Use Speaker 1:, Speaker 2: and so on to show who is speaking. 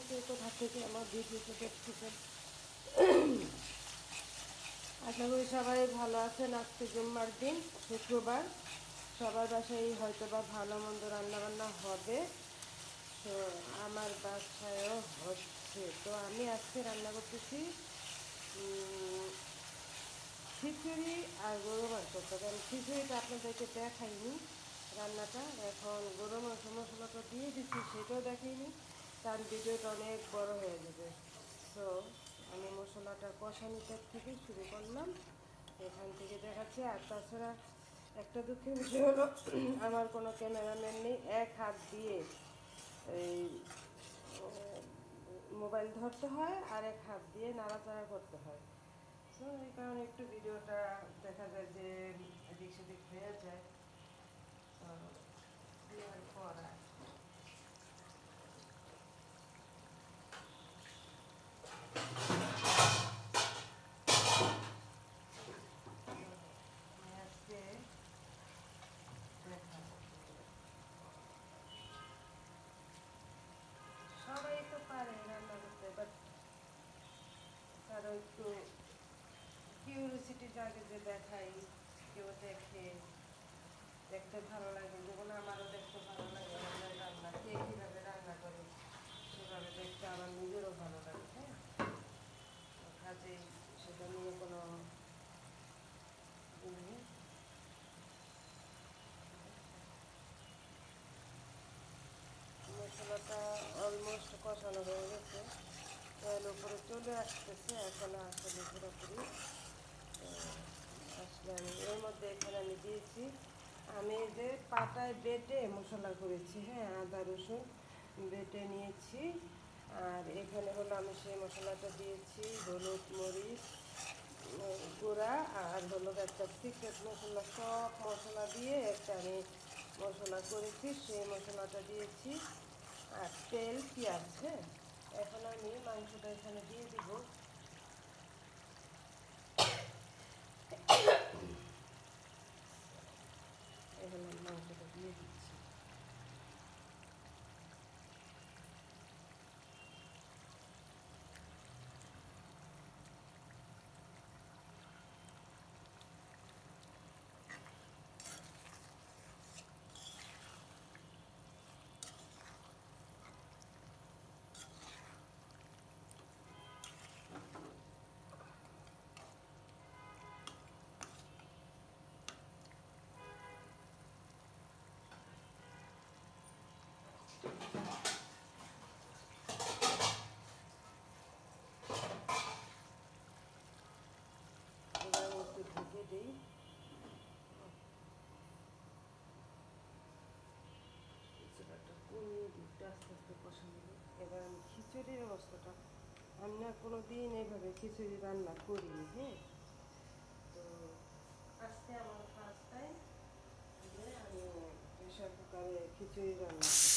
Speaker 1: কে কোথা থেকে আমার ভিডিওটা দেখতেছেন। আশা করি সবাই ভালো আছেন। আজকে জুম্মার দিন, শুক্রবার। সবার বাসায় হয়তো বা ভালো মন্দ রান্নাবান্না হবে, তো আমার বাসায়ও হচ্ছে। তো আমি আজকে রান্না করতেছি খিচুড়ি আর গরু মাংস। তবে আমি খিচুড়িটা আপনাদেরকে দেখাইনি রান্নাটা। এখন গরু মাংস মশলাটা দিয়ে দিচ্ছি, সেটাও দেখাইনি, তার ভিডিওটা অনেক বড় হয়ে যাবে। তো আমি মশলাটা কষানিটা থেকে শুরু করলাম, এখান থেকে দেখাচ্ছি। আর তাছাড়া একটা দুঃখের বিষয় হলো আমার কোনো ক্যামেরাম্যান নেই, এক হাত দিয়ে এই মোবাইল ধরতে হয় আর এক হাত দিয়ে নাড়াচাড়া করতে হয়। তো এই কারণে একটু ভিডিওটা দেখা যায় যে এদিক সেদিক হয়ে যায়। দেওয়ার পর আজকে সবাই তো পারে রান্না করতে, বাট তারা একটু কিউরিসিটি জাগে যে দেখাই, কেউ দেখে, দেখতে ভালো লাগে। যেমন আমারও দেখতে ভালো লাগে আমাদের রান্না, কে কীভাবে রান্না করে সেভাবে দেখতে আমার নিজেরও ভালো লাগে। হ্যাঁ, কাজেই সেটা নিয়ে কোনো মশলাটা অলমোস্ট কষানো হয়ে গেছে, তেল উপরে চলে আসতেছে, এখন আসলে পুরোপুরি আসলে আমি এর মধ্যে এখানে আমি দিয়েছি, আমি যে পাটায় বেটে মশলা করেছি, হ্যাঁ, আদা রসুন বেটে নিয়েছি। আর এখানে হলো আমি সেই মশলাটা দিয়েছি, হলুদ মরিচ গুঁড়া, আর হলো একটা সিক্রেট মশলা, সব মশলা দিয়ে একটা আমি মশলা করেছি, সেই মশলাটা দিয়েছি। আর তেল পেঁয়াজ। হ্যাঁ, এখন আমি মাংসটা এখানে দিয়ে দিব। এখানে মাংসটা দিয়ে দিচ্ছি। এবার একটু ঢেকে দিই। কিছুটা কমিয়ে দিই, আস্তে আস্তে কষানো। এবার আমি খিচুড়ির অবস্থাটা, আমি না কোনো দিন এইভাবে খিচুড়ি রান্না করিনি। হ্যাঁ, তো আজকে আমার ফার্স্ট টাইম যে আমি প্রেশার কুকারে খিচুড়ি রান্না করি।